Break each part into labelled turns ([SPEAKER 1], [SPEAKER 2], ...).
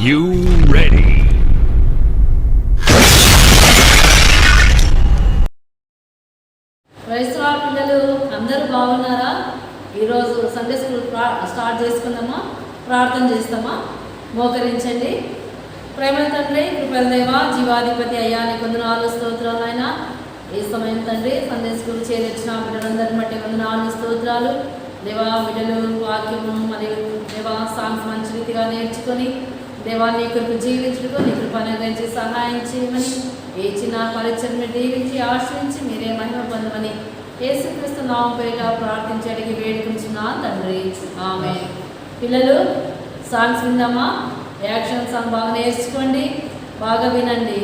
[SPEAKER 1] You ready?
[SPEAKER 2] క్రైస్తవ పిల్లలు అందరూ బాగున్నారా? ఈరోజు సండే స్కూల్ స్టార్ట్ చేసుకుందామా? ప్రార్థన చేస్తామా? మోకరించండి. ప్రేమ తండ్రి, కృపల దేవ, జీవాధిపతి అయ్యా, నీకు వందనాలు స్తోత్రాలు. ఆయన ఈ సమయం తండ్రి సండే స్కూల్ చేరొచ్చిన బిడ్డలందరిని బట్టి వందనాలు స్తోత్రాలు. దేవా, బిడ్డలు వాక్యము మరియు దేవా సాంగ్స్ మంచి రీతిగా నేర్చుకొని దేవా నీ కృప జీవించుకో, నీ కృప అనుగ్రహించి సహాయం చేయమని, ఏ చిన్న పరిచయం దీవించి ఆశ్రయించి మీరే మహిమ పొందమని యేసుక్రీస్తు నామం పేరిట ప్రార్థించి అడిగి వేడుకుంటున్నా తండ్రి, ఆమేన్. పిల్లలు సాంగ్స్ విందామా? యాక్షన్ సాంగ్ బాగా నేర్చుకోండి, బాగా వినండి.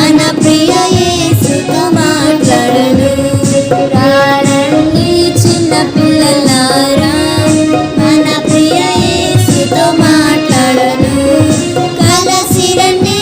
[SPEAKER 3] మన ప్రియ యేసుతో మాట్లాడను. కలసిరండి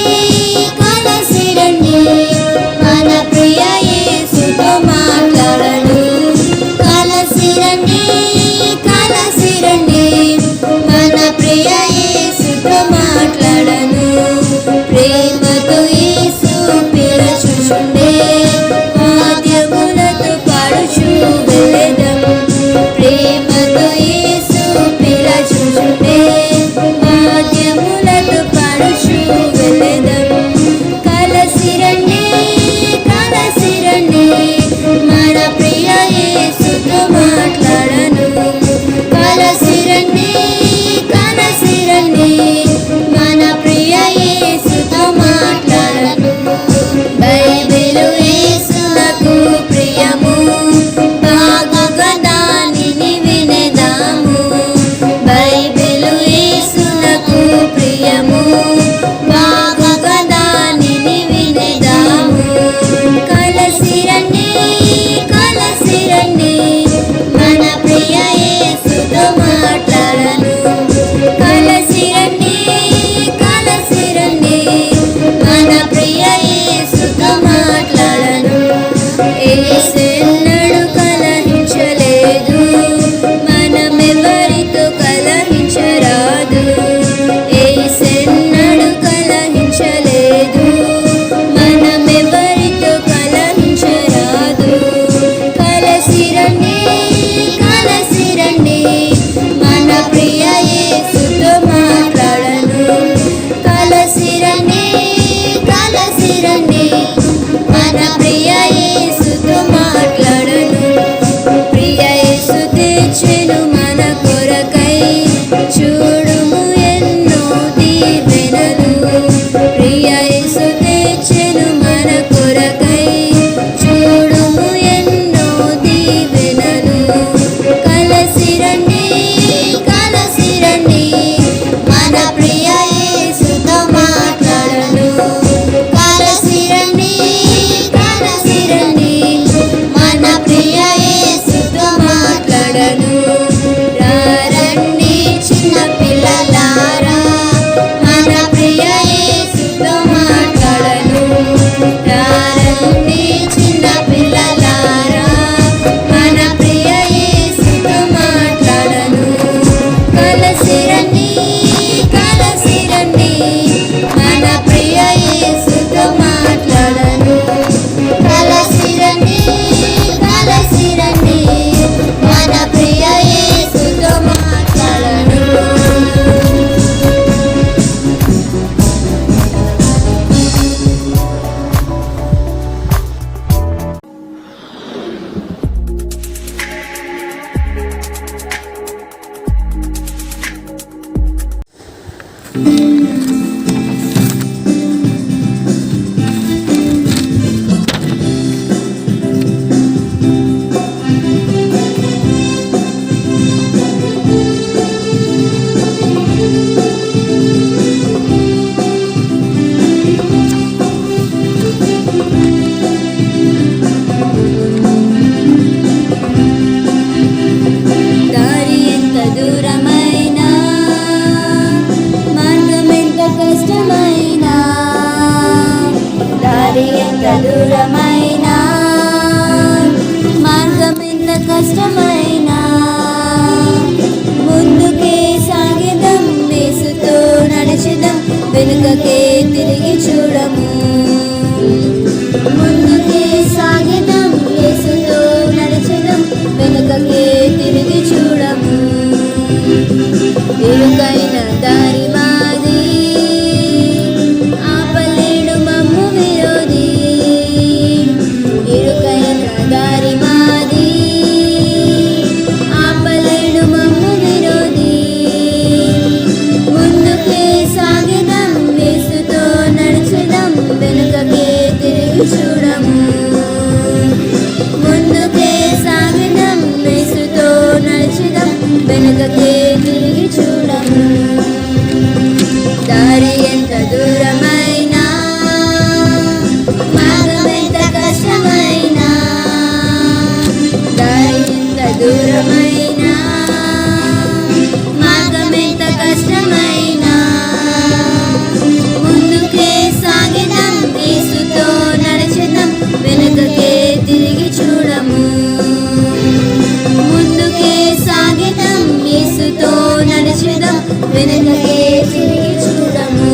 [SPEAKER 1] వెనకకే తిరిగి చూడము.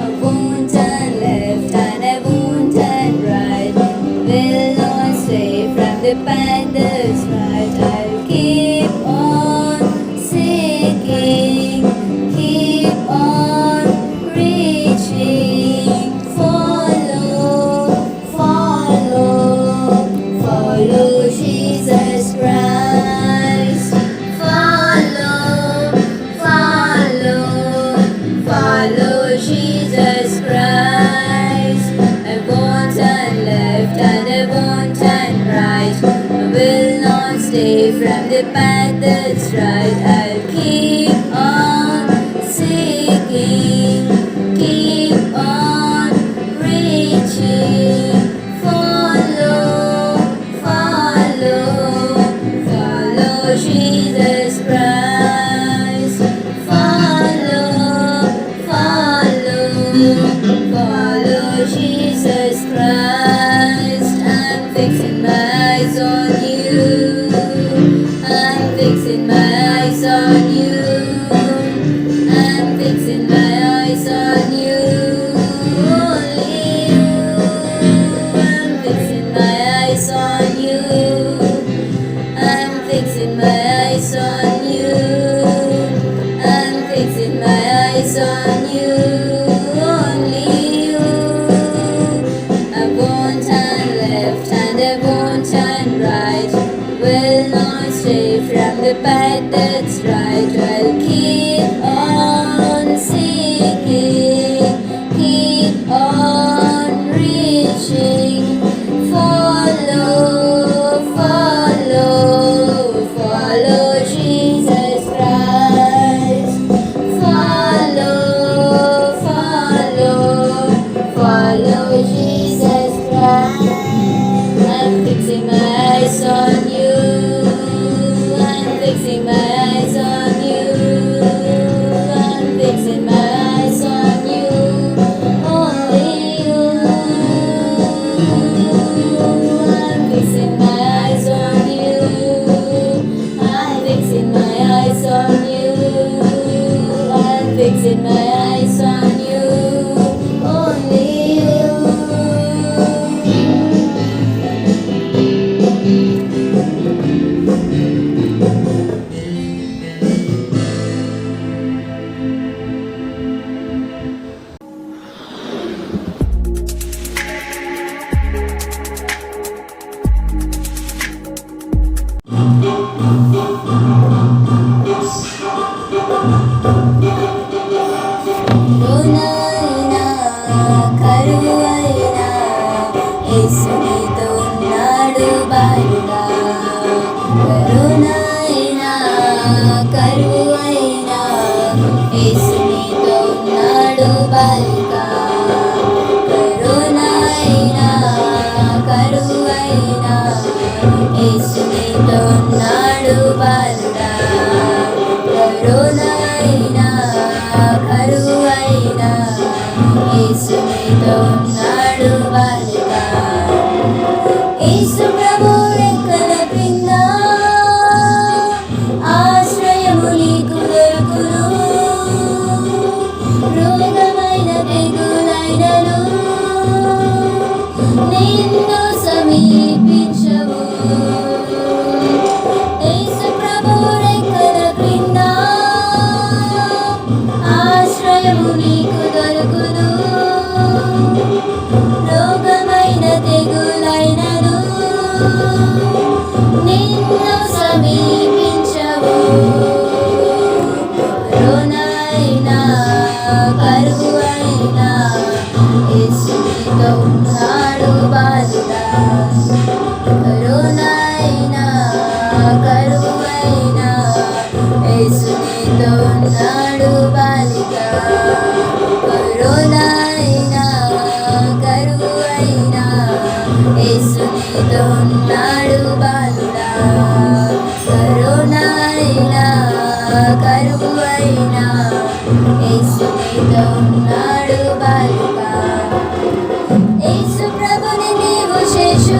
[SPEAKER 1] I won't turn left and I won't turn right. Will not stray from the path that's right. I'll keep on seeking, keep on reaching. Follow, follow, follow Jesus Christ. Follow, follow, follow Jesus Christ. I won't turn left and I won't turn right. I will not stay from the path that's right. I'll keep on seeking, keep on reaching. Follow, follow, follow Jesus Christ. Follow, follow, follow Jesus Christ. I'm fixing my eyes on you. I'm fixing my eyes on you. I'm fixing my eyes on you. Only you. I'm fixing my eyes on you. I'm fixing my eyes on you. I'm fixing my eyes on you. Only you. I won't turn left and I won't turn right. Will not stray from the path that's right. I'll keep on seeking, keep on reaching. Follow, follow, follow Jesus Christ. Follow, follow, follow Jesus Christ. I'm fixing my eyes on you. I'm fixing my eyes on you. I'm fixing my eyes on you. Only you. I'm fixing my eyes on you. I'm fixing my eyes on you. I'm fixing my eyes on you. Only you. కరువునైనా, కరువైనా యేసు నీతో ఉన్నాడు బాలుడా. కరువునైనా, కరువైనా యేసు నీతో ఉన్నాడు బాలుడా. కరువునైనా, కరువైనా యేసు నీతో ఉన్నాడు బాలుడా. కరువునైనా, కరువైనా యేసు నీతో ఉన్నాడు బాలుడా. యేసు ప్రభు రెక్కల క్రింద ఆశ్రయము నీకు దొరుకును. రోగమైన తెగులైనను నిన్ను సమీపించవు. యేసు ప్రభు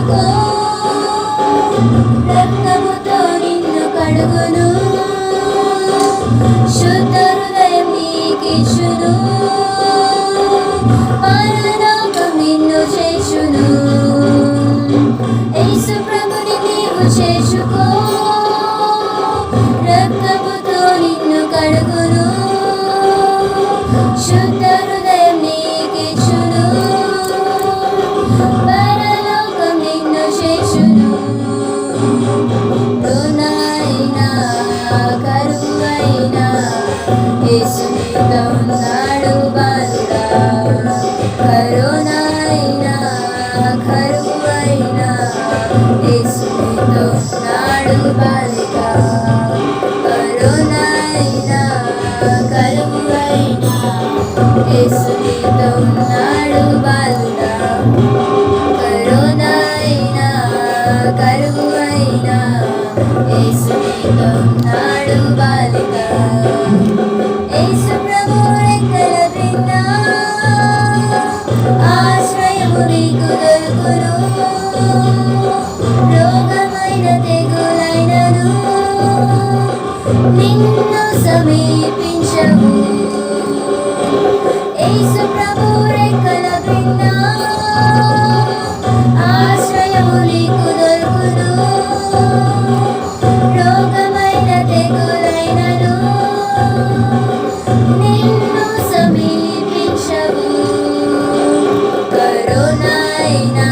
[SPEAKER 1] చేసుకో రక్తముతో నిన్ను కడుగును శుద్ధ హృదయం నీకిచ్చును పరలోకం నిన్ను చేర్చును యేసు ప్రభుని నీవు చేసుకో రక్తముతో నిన్ను కడుగును శుద్ధ హృదయం నీకిచ్చును పరలోకం నిన్ను చేర్చును రుణైనా కరువైనా యేసు నీతో ఉన్నాడు బాలుడా కరుణైనా కరువైనా యేసు నీతో ఉన్నాడు బాలిక కరుణైనా కరువైనా యేసు నీతో ఉన్నాడు బాలుడా కరుణైనా కరువైనా యేసు నీతో ఉన్నాడు బాలిక యేసు ప్రభు రెక్కల క్రింద ఆశ్రయము నీకు దొరుకును రోగమైన తెగులైనను నిన్ను సమీపించవు యేసు ప్రభు రెక్కల క్రింద ఆశ్రయము నీకు దొరుకును రోగమైన తెగులైనను నిన్ను సమీపించవు కరుణైనా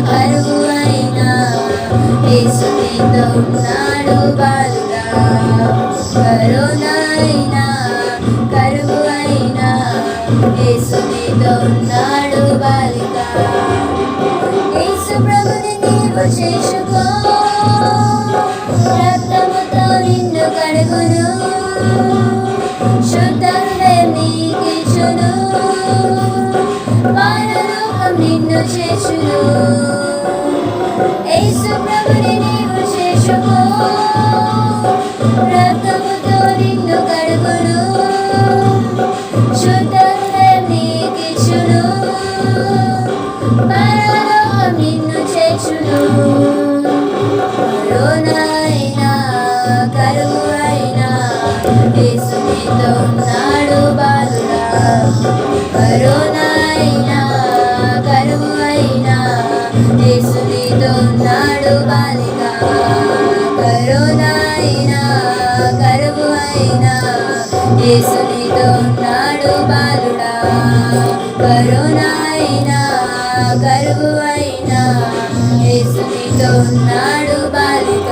[SPEAKER 1] కరువైనా యేసు నీతో ఉన్నాడు బాలుడా కరుణైనా కరువైనా యేసు నీతో ఉన్నాడు బాలిక యేసు ప్రభుని నీవు చేసుకో రక్తముతో నిన్ను కడుగును శుద్ధ హృదయం నీకిచ్చును పరలోకం నిన్ను చేర్చును యేసు ప్రభుని నీవు చేసుకో రక్తముతో నిన్ను కడుగును శుద్ధ హృదయం నీకిచ్చును పరలోకం నిన్ను చేర్చును కరుణైనా కరువైనా యేసు నీతో ఉన్నాడు బాలుడా కరుణైనా కరువైనా యేసు నీతో ఉన్నాడు బాలిక కరుణైనా కరువైనా యేసు నీతో ఉన్నాడు బాలుడా కరుణైనా కరువైనా యేసు నీతో ఉన్నాడు బాలిక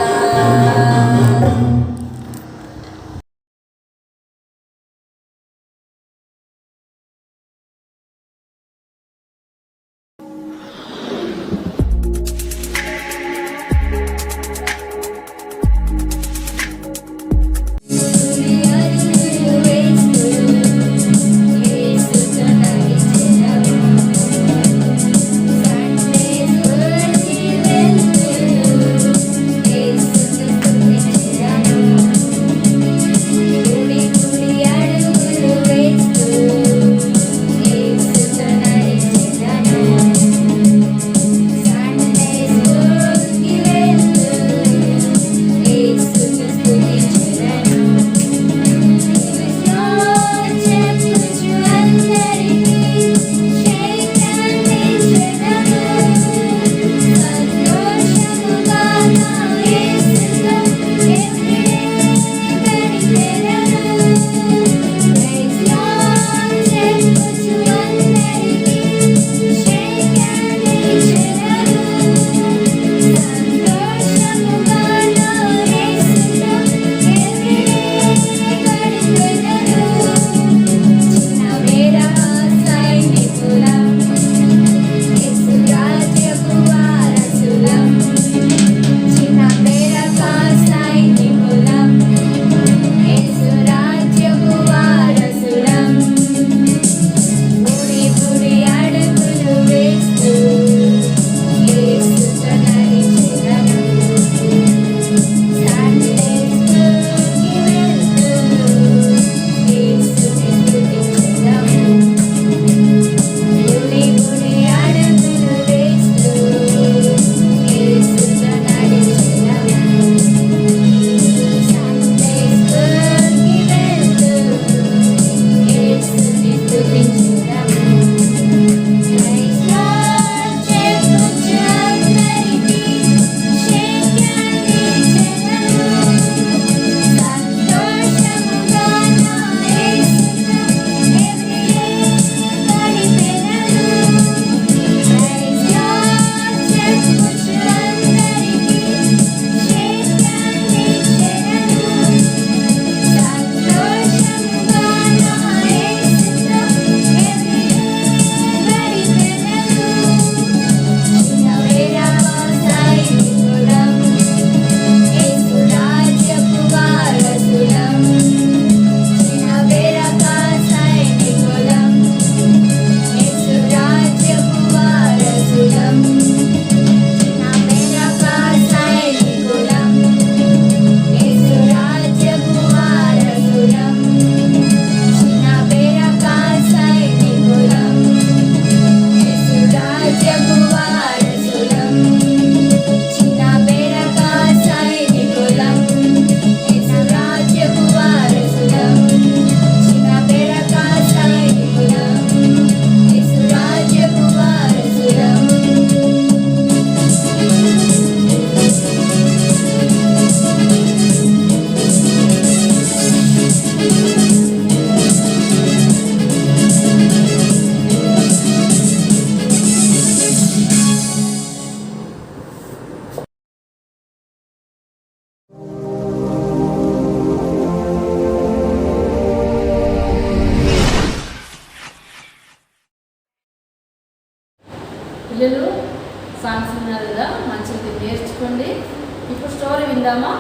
[SPEAKER 2] ఇప్పుడు స్టోరీ విందామా?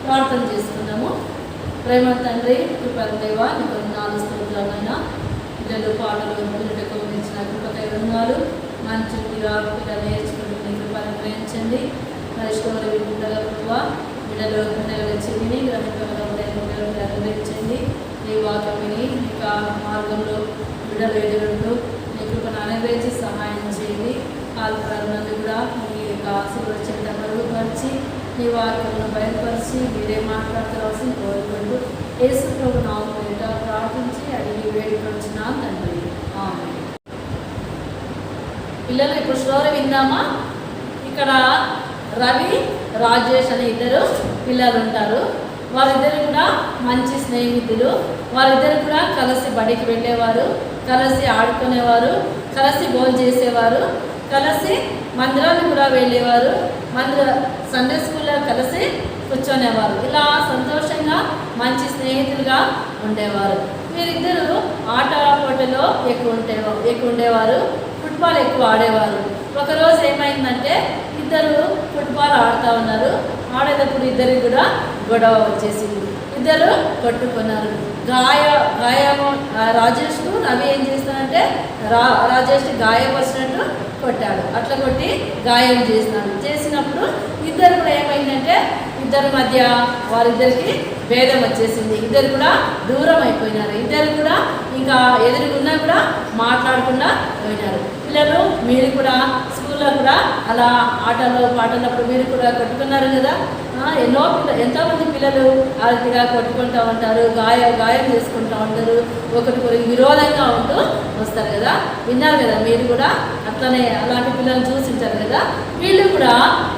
[SPEAKER 2] ప్రార్థన చేసుకుందాము. ప్రేమ తండ్రి, కృపల దేవా, నీకు 4 స్తోత్రాలైనా పిల్లలు పాటలు వినుటకు ఇచ్చిన కృపకై వందనాలు. మంచి పిల్లలు నేర్చుకుంటూ నీ కృపను గ్రహించండి. మరి స్టోరీ వింటుండగా కృప బిడ్డలు చెవిని గ్రహించండి. నీ వాక్యం విని నీకు మార్గంలో బిడ్డలు ఎదురుంటూ నీ కృపను అనుగ్రహించి సహాయం చేయండి. కాలప్రారంభాన్ని కూడా మీ యొక్క ఆశీర్వాద చెంత మరుగుపరిచి నీ వాక్యమును బయలుపరిచి మీరే మాట్లాడవలసి కోరుకుంటూ యేసు ప్రభు నామమున ప్రార్థించి అడిగి వేడుకొంచున్నాను తండ్రి. ఆమేన్. పిల్లలు ఇప్పుడు స్టోరీ విందామా? ఇక్కడ రవి, రాజేష్ అనే 2 పిల్లలు ఉంటారు. వారిద్దరు కూడా మంచి స్నేహితులు. వారిద్దరు కూడా కలిసి బడికి వెళ్ళేవారు, కలిసి ఆడుకునేవారు, కలిసి భోజనం చేసేవారు, కలిసి మందిరానికి కూడా వెళ్ళేవారు, సండే స్కూల్లో కలిసి కూర్చొనేవారు. ఇలా సంతోషంగా మంచి స్నేహితులుగా ఉండేవారు. వీరిద్దరూ ఆట పోటీలో ఎక్కువ ఉండేవారు. ఫుట్బాల్ ఎక్కువ ఆడేవారు. ఒకరోజు ఏమైందంటే ఇద్దరు ఫుట్బాల్ ఆడుతూ ఉన్నారు. ఆడేటప్పుడు ఇద్దరికి కూడా గొడవ వచ్చేసింది. ఇద్దరు కొట్టుకున్నారు. గాయము రాజేష్కు రవి ఏం చేస్తానంటే రాజేష్ గాయపరిచినట్టు కొట్టాడు. అట్లా కొట్టి గాయం చేసినప్పుడు ఇద్దరు కూడా ఏమైందంటే ఇద్దరి మధ్య వారిద్దరికి భేదం వచ్చేసింది. ఇద్దరు కూడా దూరం అయిపోయినారు. ఇద్దరు కూడా ఇంకా ఎదురుగున్నా కూడా మాట్లాడకుండా పోయినారు. పిల్లలు మీరు కూడా స్కూల్లో కూడా అలా ఆటలు పాటలప్పుడు మీరు కూడా కొట్టుకున్నారు కదా. ఎంతోమంది పిల్లలు అతిగా కొట్టుకుంటూ ఉంటారు, గాయం చేసుకుంటూ ఉంటారు, ఒకరికి విరోధంగా ఉంటూ వస్తారు కదా. విన్నారు కదా మీరు కూడా, అట్లనే అలాంటి పిల్లలు చూసింటారు కదా. వీళ్ళు కూడా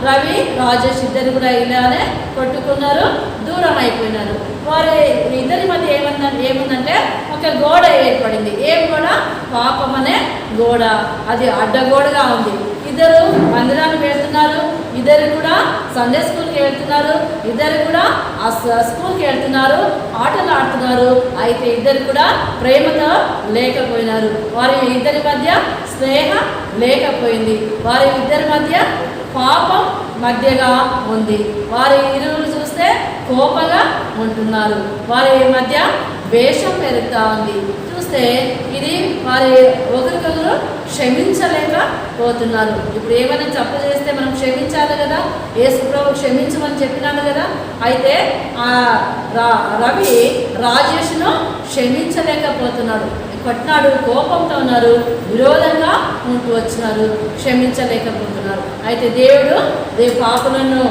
[SPEAKER 2] రవి, రాజేష్ ఇద్దరు కూడా ఇలానే కొట్టుకున్నారు, దూరం అయిపోయినారు. వారి ఇద్దరి మధ్య ఏముందంటే ఒక గోడ ఏర్పడింది. ఏం గోడ? పాపం అనే గోడ. అది అడ్డగోడగా ఉంది. ఇద్దరు మందిరానికి వెళ్తున్నారు, ఇద్దరు కూడా సండే స్కూల్కి వెళ్తున్నారు, ఇద్దరు కూడా స్కూల్కి వెళ్తున్నారు, ఆటలు ఆడుతున్నారు. అయితే ఇద్దరు కూడా ప్రేమతో లేకపోయినారు. వారి ఇద్దరి మధ్య స్నేహం లేకపోయింది. వారి ఇద్దరి మధ్య పాపం మధ్యగా ఉంది. వారి ఇరువురు చూస్తే కోపంగా ఉంటున్నారు. వారి మధ్య వేషం పెరుగుతూ ఉంది. చూస్తే ఇది వారి ఒకరికొకరు క్షమించలేకపోతున్నారు. ఇప్పుడు ఏమైనా తప్పు చేస్తే మనం క్షమించాలి కదా. యేసు ప్రభు క్షమించమని చెప్పినాడు కదా. అయితే ఆ రవి రాజేష్ను క్షమించలేకపోతున్నాడు. కొట్టినాడు, కోపంతో ఉన్నారు, విరోధంగా ఉంటూ వచ్చినారు, క్షమించలేకపోతున్నారు. అయితే దేవుడు పాపులను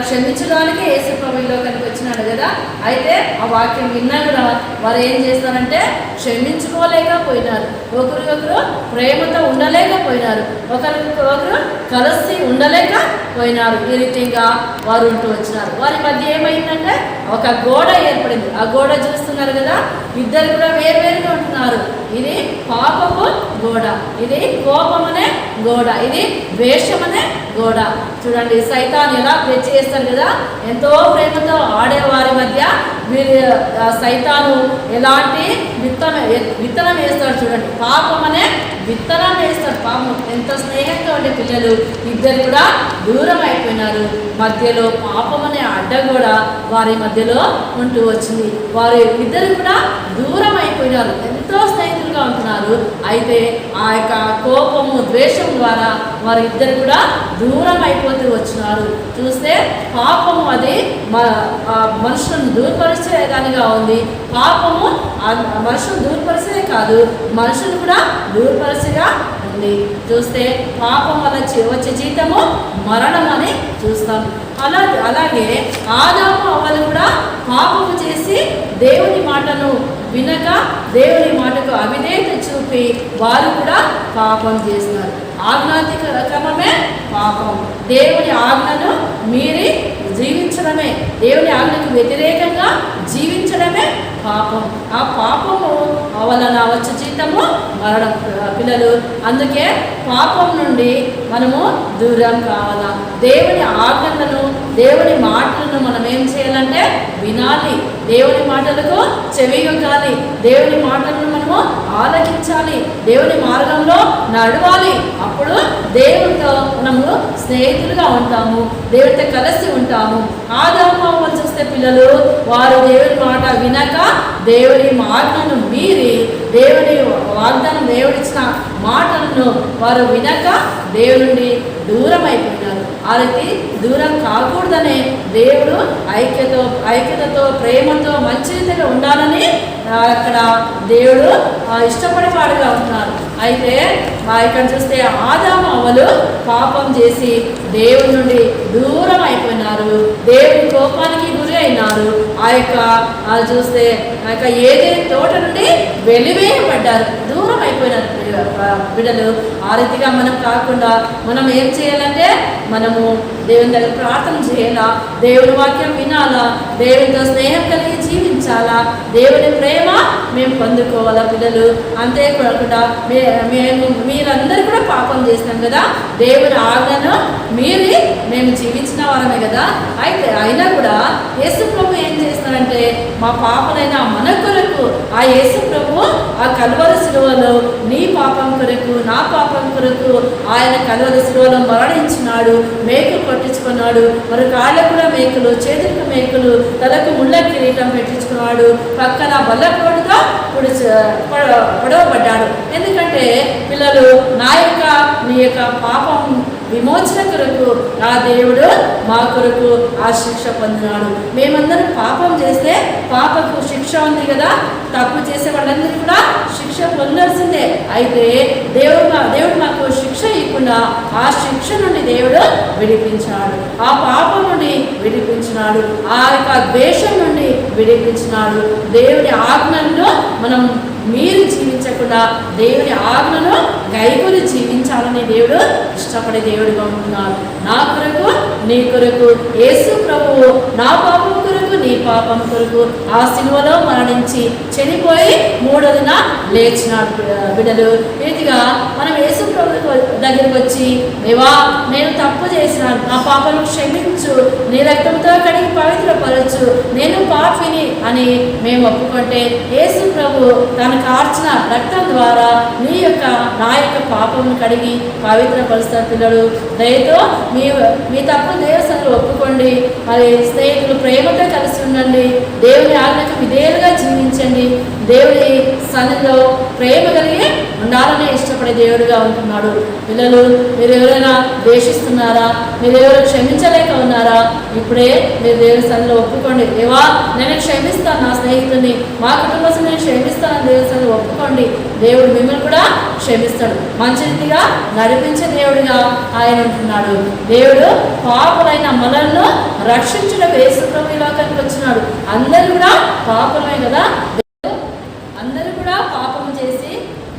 [SPEAKER 2] క్షమించడానికి యేసు ప్రభు ఈ లోకానికి వచ్చినాడు కదా. అయితే ఆ వాక్యం విన్నా కూడా వారు ఏం చేస్తారంటే క్షమించుకోలేకపోయినారు. ఒకరికొకరు ప్రేమతో ఉండలేకపోయినారు, ఒకరికొకరు కలిసి ఉండలేకపోయినారు. ఈ రీతిగా వారు ఉంటూ వచ్చినారు. వారి మధ్య ఏమైందంటే ఒక గోడ ఏర్పడింది. ఆ గోడ చూస్తున్నారు కదా. ఇద్దరు కూడా వేరువేరుగా ఉంటున్నారు. ఇది పాపపు గోడ, ఇది కోపమనే గోడ, ఇది ద్వేషమనే గోడ. చూడండి సైతాన్ ఎలా చేస్తారు కదా. ఎంతో ప్రేమతో ఆడేవారి మధ్య సైతాను ఎలాంటి విత్తనం వేస్తాడు చూడండి. పాపం అనే విత్తనం వేస్తాడు. పాపం ఎంత స్నేహంగా ఉండే పిల్లలు ఇద్దరు కూడా దూరం అయిపోయినారు. మధ్యలో పాపం అనే అడ్డగోడ వారి మధ్యలో ఉంటూ వచ్చింది. వారు ఇద్దరు కూడా దూరం అయిపోయినారు. ఎంతో స్నేహితులుగా ఉంటున్నారు. అయితే ఆ యొక్క కోపము, ద్వేషం ద్వారా వారి ఇద్దరు కూడా దూరం అయిపోతూ వచ్చినారు. చూస్తే పాపము అది మనుషులను దూరపరిచేదానిగా ఉంది. పాపము మనుషులను దూరపరిచేదే కాదు, మనుషులు కూడా దూరపరిచేగా ఉంది. చూస్తే పాపం వల్ల వచ్చే జీతము మరణం అని చూస్తాం. అలాగే ఆదాము అవ్వలు కూడా పాపము చేసి దేవుని మాటను వినక దేవుని మాటకు అవిధేయత చూపి వారు కూడా పాపం చేస్తున్నారు. ఆజ్ఞాతిక్రమమే పాపం. దేవుని ఆజ్ఞను మీరి జీవించడమే, దేవుని ఆజ్ఞకు వ్యతిరేకంగా జీవించడమే పాపం. ఆ పాపము వలన వచ్చే జీతము మరణం. పిల్లలు అందుకే పాపం నుండి మనము దూరం కావాలా. దేవుని ఆజ్ఞలను, దేవుని మాటలను మనం ఏం చేయాలంటే వినాలి, దేవుని మాటలకు చెవియొగ్గాలి, దేవుని మాటలను మనము ఆలకించాలి, దేవుని మార్గంలో నడవాలి. అప్పుడు దేవుడితో మనము స్నేహితులుగా ఉంటాము, దేవుడితో కలిసి ఉంటాము. ఆదాము అవ్వలు చూస్తే పిల్లలు వారు దేవుని మాట వినక దేవుని ఆజ్ఞను మీరి దేవుని వాగ్దానం దేవుడిచ్చిన మాటలను వారు వినక దేవుని దూరం అయిపోయినారు. ఆ రీతి దూరం కాకూడదనే దేవుడు ఐక్యతతో ప్రేమతో మంచి రీతిలో ఉండాలని అక్కడ దేవుడు ఇష్టపడేవాడుగా ఉంటున్నారు. అయితే ఇక్కడ చూస్తే ఆదాము అవ్వలు పాపం చేసి దేవుని నుండి దూరం అయిపోయినారు, దేవుని కోపానికి గురి అయినారు. చూస్తే ఏదైనా తోట నుండి వెలివేయబడ్డారు, దూరం అయిపోయినారు బిడ్డలు. ఆ రీతిగా మనం కాకుండా మనం ఏం చేయాలంటే మనము దేవుని దగ్గర ప్రార్థన చేయాలా, దేవుని వాక్యం వినాలా, దేవునితో స్నేహం కలిగి జీవించాలా, దేవుని ప్రేమ మేము పొందుకోవాలా పిల్లలు. అంతేకాకుండా మీరందరూ కూడా పాపం చేసినాం కదా, దేవుని ఆజ్ఞను మీరి మేము జీవించిన వారమే కదా. అయితే అయినా కూడా యేసు ప్రభు ఏం చేస్తారంటే మా పాపలైన మన కొరకు ఆ యేసు ప్రభు ఆ కల్వరి శిలువలో నీ పాపం కొరకు నా పాపం కొరకు ఆయన కల్వరి శిలువలో మరణించినాడు, మేకులు కొట్టించుకున్నాడు, మరి కాళ్ళకు కూడా మేకులు, చేతులకు మేకులు, తలకు ముళ్ళ కిరీటం పెట్టించుకున్నాడు, పక్కన బల్లపోటుతో పొడవబడ్డాడు. ఎందుకంటే పిల్లలు మీ యొక్క పాపం విమోచన కొరకు ఆ దేవుడు మా కొరకు ఆ శిక్ష పొందినాడు. మేమందరం పాపం చేస్తే పాపకు శిక్ష ఉంది కదా, తప్పు చేసే వాళ్ళందరికీ కూడా శిక్ష పొందాల్సిందే. అయితే దేవుడు మాకు శిక్ష ఇవ్వకుండా ఆ శిక్ష నుండి దేవుడు విడిపించినాడు, ఆ పాపం నుండి విడిపించినాడు, ఆ యొక్క ద్వేషం నుండి విడిపించినాడు. దేవుడి ఆజ్ఞలను మనం మీరు జీవించకుండా దేవుని ఆజ్ఞను గైకొని జీవించాలని దేవుడు ఇష్టపడే దేవుడిగా ఉంటున్నాడు. నా కొరకు నీ కొరకు యేసు ప్రభువు నా పాపం కొరకు నీ పాపం కొరకు ఆ శిలువలో మరణించి చనిపోయి మూడో దిన లేచినాడు. బిడ్డలు రీతిగా మనం యేసు ప్రభు దగ్గరికి వచ్చి దేవా నేను తప్పు చేసినాను, నా పాపను క్షమించు, నీ రక్తంతో కడిగి పవిత్రపరచు, నేను పాపిని అని మేము ఒప్పుకుంటే యేసు ప్రభు తన కార్చిన రక్తం ద్వారా నా యొక్క పాపం కడిగి పవిత్రపరుస్తారు. పిల్లలు దయతో మీ తప్పు దేవసంలో ఒప్పుకోండి, మరి స్నేహితులు ప్రేమతో కలిసి ఉండండి, దేవుని ఆజ్ఞకు విధేయులుగా జీవించండి, దేవుని సన్నిధిలో ప్రేమ కలిగి ఉండాలని ఇష్టపడే దేవుడిగా ఉంటున్నాడు. పిల్లలు మీరు ఎవరైనా ద్వేషిస్తున్నారా, మీరు ఎవరు క్షమించలేక ఉన్నారా, ఇప్పుడే మీరు దేవుని సన్నిధిలో ఒప్పుకోండి. దేవా నేను క్షమిస్తాను నా స్నేహితుడిని, మా కుటుంబం నేను క్షమిస్తాను దేవుని సన్నిధిలో ఒప్పుకోండి. దేవుడు మిమ్మల్ని కూడా క్షమిస్తాడు, మంచి రీతిగా నడిపించే దేవుడిగా ఆయన ఉంటున్నాడు. దేవుడు పాపులైన మనల్ని రక్షించడం యేసు ప్రభు ఈ లోకానికి వచ్చినాడు. అందరూ కూడా పాపులమే కదా, అందరూ కూడా పాపం చేసి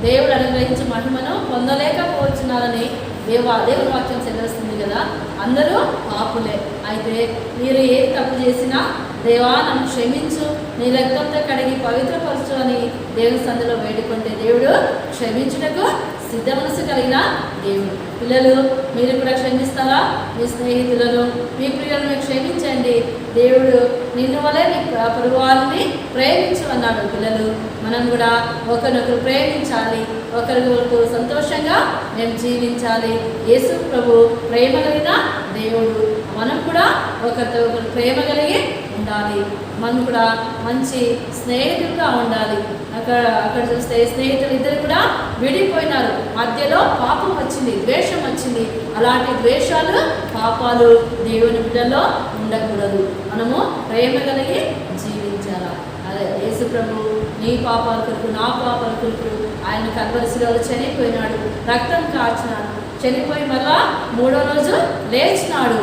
[SPEAKER 2] దేవుడు అనుగ్రహించే మహిమను పొందలేకపోతున్నారని దేవుని వాక్యం సెలవుస్తుంది కదా. అందరూ పాపులే. అయితే మీరు ఏ తప్పు చేసినా దేవా నన్ను క్షమించు, నీ రక్తంతో కడిగి పవిత్రపరచు అని దేవుని సందులో వేడుకుంటే దేవుడు క్షమించుటకు సిద్ధ మనసు కలిగిన దేవుడు. పిల్లలు మీరు కూడా క్షమిస్తారా? మీ స్నేహితులను మీ ప్రియులను క్షమించండి. దేవుడు నిన్ను వలె నీ పొరుగు వాళ్ళని ప్రేమించు అన్నాడు. పిల్లలు మనం కూడా ఒకరినొకరు ప్రేమించాలి, ఒకరికొకరు సంతోషంగా మేము జీవించాలి. యేసు ప్రభు ప్రేమ కలిగిన దేవుడు, మనం కూడా ఒకరితో ఒకరు ప్రేమ కలిగి ఉండాలి, మనం కూడా మంచి స్నేహితులుగా ఉండాలి. అక్కడ చూస్తే స్నేహితులు ఇద్దరు కూడా విడిపోయినారు, మధ్యలో పాపం వచ్చింది, ద్వేషం వచ్చింది. అలాంటి ద్వేషాలు పాపాలు దేవుని బిడ్డలో ఉండకూడదు. మనము ప్రేమ కలిగి జీవించాలి. అదే యేసు ప్రభు నీ పాపాల కొరకు నా పాపాల కొరకు ఆయన కల్వరి శిలువలో చనిపోయినాడు, రక్తం కార్చినాడు, చనిపోయి మళ్ళా మూడో రోజు లేచినాడు.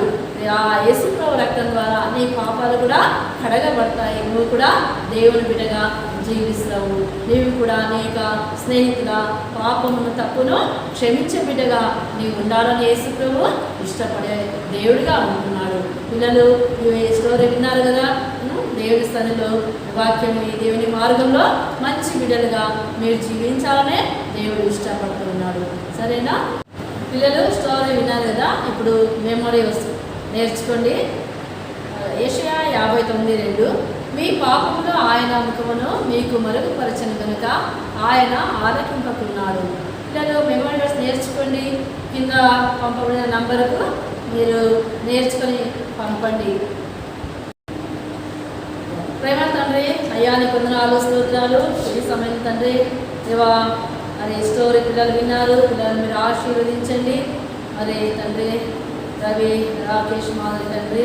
[SPEAKER 2] ఆ యేసు ప్రభు రక్తం ద్వారా నీ పాపాలు కూడా కడగబడతాయి. నువ్వు కూడా దేవుని బిడ్డగా జీవిస్తావు. నీవు కూడా నీ యొక్క స్నేహితుల పాపమును తప్పును క్షమించే బిడ్డగా నీవు ఉండాలని యేసు ప్రభు ఇష్టపడే దేవుడిగా ఉంటున్నాడు. పిల్లలు ఈ స్టోరీ విన్నారు కదా, దేవుడి స్థానంలో వాక్యం దేవుని మార్గంలో మంచి బిడ్డలుగా మీరు జీవించాలనే దేవుడు ఇష్టపడుతున్నాడు. సరేనా పిల్లలు? స్టోరీ విన్నారు కదా, ఇప్పుడు మెమొరీ నేర్చుకోండి. యెషయా 59:2 మీ పాపములు ఆయన ముఖమును మీకు మరుగుపరచను కనుక ఆయన ఆలకింపకున్నాడు. పిల్లలు మెమోరీస్ నేర్చుకోండి. కింద పంపబడిన నంబరుకు మీరు నేర్చుకొని పంపండి. ప్రేమ తండ్రి, అయ్యా నీకు వందనాలు, స్తోత్రాలు. ఈ సమయం తండ్రి దేవా మరి స్టోరీ పిల్లలు విన్నారు. పిల్లలు మీరు ఆశీర్వదించండి. మరి తండ్రి రవి, రాకేష్ మాదిరి తండ్రి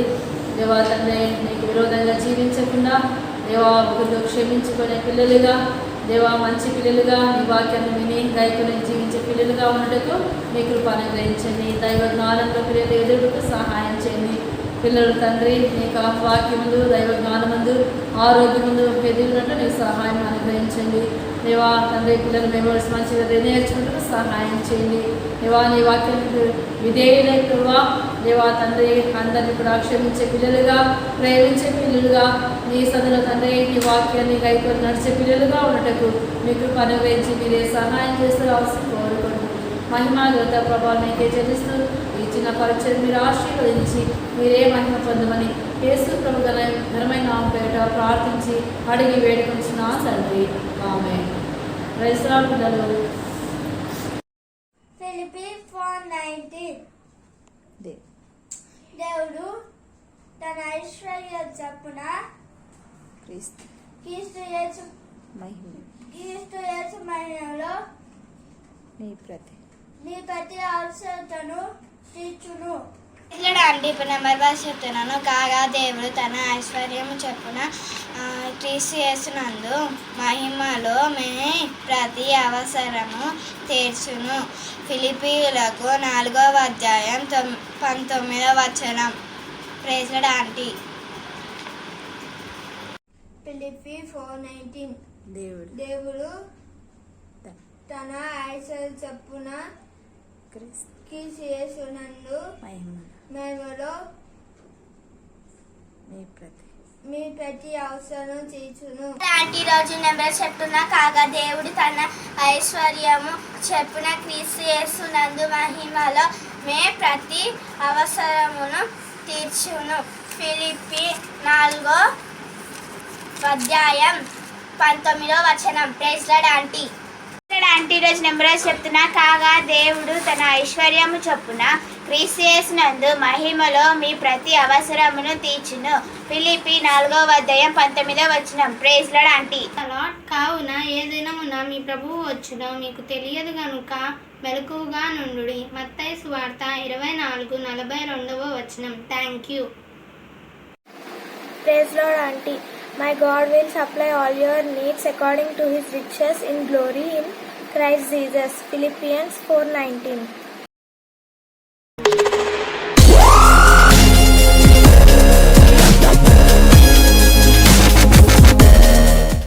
[SPEAKER 2] దేవా తండ్రి నీకు విరోధంగా జీవించకుండా దేవా ఒకరితో క్షమించుకునే పిల్లలుగా దేవా మంచి పిల్లలుగా నీ వాక్యాన్ని విని గైకుని జీవించే పిల్లలుగా ఉన్నట్టుకు మీ కృప అనుగ్రహించండి. దైవ జ్ఞానంలో పిల్లలు ఎదుగుటకు సహాయం చేయండి. పిల్లలు తండ్రి నీకు వాక్యముందు దైవ జ్ఞానముందు ఆరోగ్యముందు ఎదుగునట్టు నీకు సహాయం అనుగ్రహించండి. దేవా తండ్రి పిల్లలు మెమోరీస్ మంచిగా నేర్చుకుంటూ సహాయం చేయండి. దేవా నీ వాక్యానికి విధేయులైనవా దేవా తండ్రి అందరినీ కూడా క్షమించే పిల్లలుగా, ప్రేమించే పిల్లలుగా, నీ సదులో తండ్రి నీ వాక్యాన్ని గైకొని నడిచే పిల్లలుగా ఉన్నటకు మీ కృప అనుగ్రహించి మీరే సహాయం చేస్తూ అవసరం కోరుకోండి. మహిమ ఘనత ప్రభావం మీకే చెల్లిస్తూ ఈ చిన్న పరిచయం మీరు ఆశీర్వదించి మీరే మహిమ పొందమని యేసు ప్రభు ఘనమైన నామం పేరిట ప్రార్థించి అడిగి వేడుకొంచున్నా తండ్రి, ఆమేన్. ప్రైజ్ ది లార్డ్ పిల్లలు.
[SPEAKER 3] ఫిలిప్పీ 4:19 దేవుడు తన ఐశ్వర్య చొప్పున క్రీస్తు యేసు మహిమలో మీ ప్రతి అవసరతను తీర్చును.
[SPEAKER 4] అండి ఇప్పుడు నెంబర్ బాగా చెప్తున్నాను. కాగా దేవుడు తన ఐశ్వర్యము చొప్పున క్రీస్తు యేసునందు మహిమలో మీ ప్రతి అవసరము తీర్చును. ఫిలిప్పీయులకు 4వ అధ్యాయం 19వ వచనం. Praise Lord aunty.
[SPEAKER 3] ఫిలిప్పీ 4:19 దేవుడు తన ఐశ్వర్య చొప్పున క్రీస్తు యేసునందు మహిమలో మీ ప్రతి అవసరం తీర్చును.
[SPEAKER 4] ఆంటీ రోజు నెంబర్ చెప్తున్నా. కాగా దేవుడు తన ఐశ్వర్యము చెప్పున క్రీస్తు యేసునందు మహిమలో మీ ప్రతి అవసరమును తీర్చును. ఫిలిప్పీ 4వ అధ్యాయం 19వ వచనం. Praise Lord aunty. ఆంటీ రోజు నెంబర్ చెప్తున్నా. కాగా దేవుడు తన ఐశ్వర్యము చొప్పున క్రీస్తు యేసునందు మహిమలో మీ ప్రతి అవసరమును తీర్చును. ఫిలిప్పీ 4వ అధ్యాయం 19వ వచనం. Praise Lord aunty.
[SPEAKER 5] కావున ఏ దినమున మీ ప్రభువు వచ్చునో మీకు తెలియదు గనుక మెలకువగా నుండుడి. మత్తయి సువార్త 24:42వ వచనం. Thank you.
[SPEAKER 3] Praise Lord Auntie. My God will supply all your needs according to His riches in glory in Christ Jesus. Philippians 4:19.